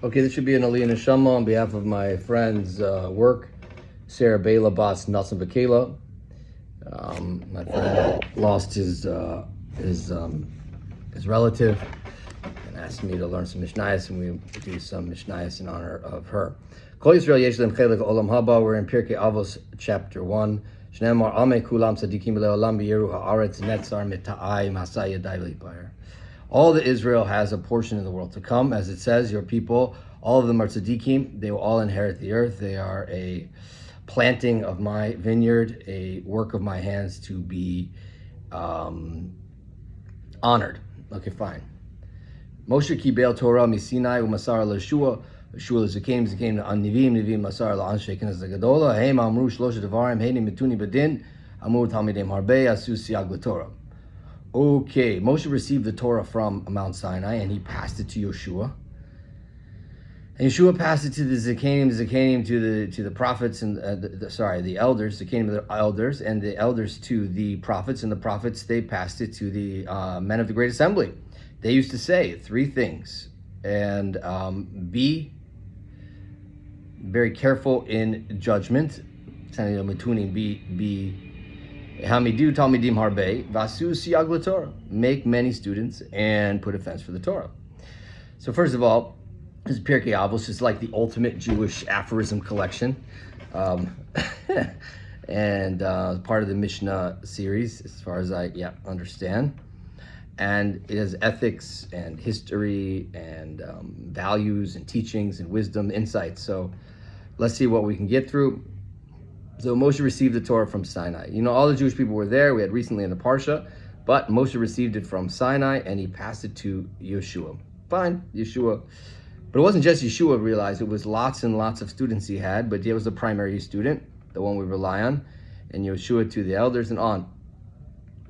Okay, this should be an Aliyah Neshama on behalf of my friend's work, Sarah Bela Bas Natsan Bakela. My friend lost his relative and asked me to learn some Mishnayos, and we do some Mishnayos in honor of her. Kol Yisrael yesh lem chelik olam haba. We're in Pirkei Avot, chapter 1. Shneimar Ame kulam tzadikim le'olam b'yeru haaretz netzar mita'ai masay yadai li'payir. All the Israel has a portion in the world to come. As it says, your people, all of them are tzaddikim. They will all inherit the earth. They are a planting of my vineyard, a work of my hands to be honored. Okay, fine. Moshe kibel Torah misinai umasar l'Yeshua. Yeshua zakenim nivim masar la'anshei k'nez gadola. Heim amru shlosha devarim heini mituni badin amru talmidei harbe asu siag l'Torah. Okay, Moshe received the Torah from Mount Sinai, and he passed it to Yeshua. And Yeshua passed it to the Zakanim to the prophets and the elders, Zakanim the elders, and the elders to the prophets, and the prophets they passed it to the men of the Great Assembly. They used to say 3 things, and be very careful in judgment. Hamidu Talmidim Harbe, Vasu Siag LaTorah. Make many students and put a fence for the Torah. So first of all, this is Pirkei Avot. It's like the ultimate Jewish aphorism collection. And part of the Mishnah series, as far as I understand. And it has ethics and history and values and teachings and wisdom, insights. So let's see what we can get through. So Moshe received the Torah from Sinai. You know, all the Jewish people were there. We had recently in the Parsha, but Moshe received it from Sinai and he passed it to Yeshua. Fine, Yeshua. But it wasn't just Yeshua realized, it was lots and lots of students he had, but he was the primary student, the one we rely on, and Yeshua to the elders and on.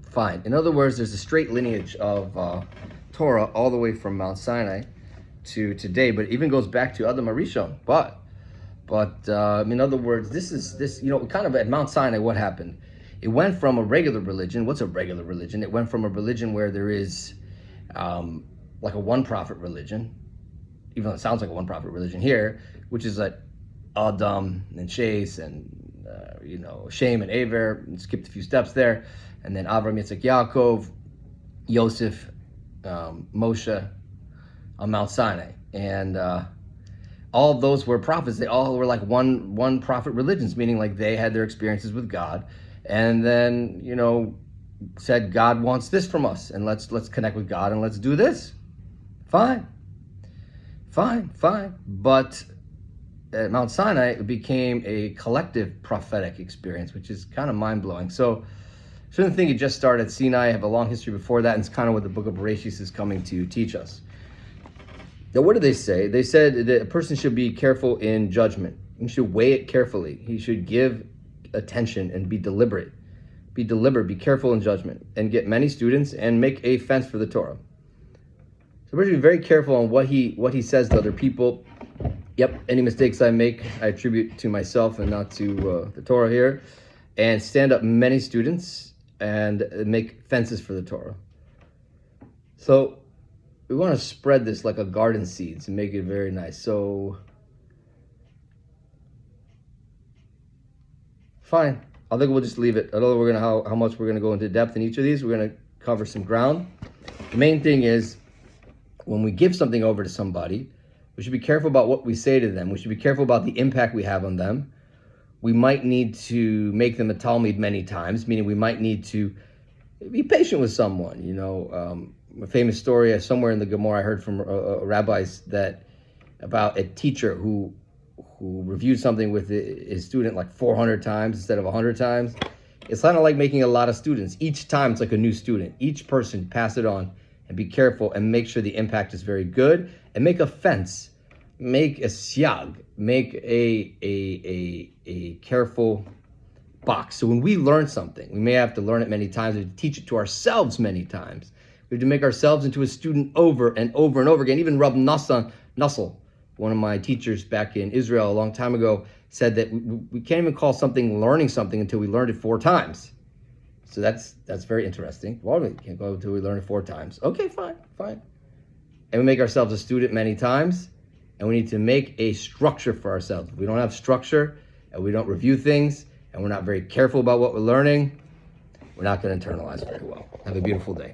Fine. In other words, there's a straight lineage of Torah all the way from Mount Sinai to today, but it even goes back to Adam Arishon. But in other words, this kind of at Mount Sinai, what happened? It went from a regular religion. What's a regular religion? It went from a religion where there is like a one prophet religion, even though it sounds like a one prophet religion here, which is like Adam and Shais and Shem and Aver, and skipped a few steps there, and then Avram, Yitzchak, Yaakov, Yosef, Moshe on Mount Sinai, and all of those were prophets. They all were like one prophet religions, meaning like they had their experiences with God, and then said God wants this from us, and let's connect with God and let's do this. Fine. But at Mount Sinai, it became a collective prophetic experience, which is kind of mind-blowing. So I shouldn't think it just started at Sinai. I have a long history before that, and it's kind of what the book of Bereshit is coming to teach us. Now, what did they say? They said that a person should be careful in judgment. He should weigh it carefully. He should give attention and be deliberate. Be careful in judgment, and get many students and make a fence for the Torah. So we're going to be very careful on what he says to other people. Yep, any mistakes I make, I attribute to myself and not to the Torah here. And stand up many students and make fences for the Torah. So we want to spread this like a garden seeds and make it very nice. So, fine. I think we'll just leave it. I don't know how much we're gonna go into depth in each of these. We're gonna cover some ground. The main thing is, when we give something over to somebody, we should be careful about what we say to them. We should be careful about the impact we have on them. We might need to make them a Talmud many times, meaning we might need to be patient with someone. A famous story somewhere in the Gemara I heard from rabbis about a teacher who reviewed something with his student like 400 times instead of 100 times. It's kind of like making a lot of students. Each time it's like a new student. Each person pass it on and be careful and make sure the impact is very good, and make a fence, make a siag, make a careful box. So when we learn something, we may have to learn it many times, we have to teach it to ourselves many times. We have to make ourselves into a student over and over and over again. Even Rab Nassel, one of my teachers back in Israel a long time ago, said that we can't even call something learning something until we learned it 4 times. So that's very interesting. Well, we can't go until we learn it 4 times. Okay, fine. And we make ourselves a student many times, and we need to make a structure for ourselves. If we don't have structure, and we don't review things, and we're not very careful about what we're learning, we're not going to internalize very well. Have a beautiful day.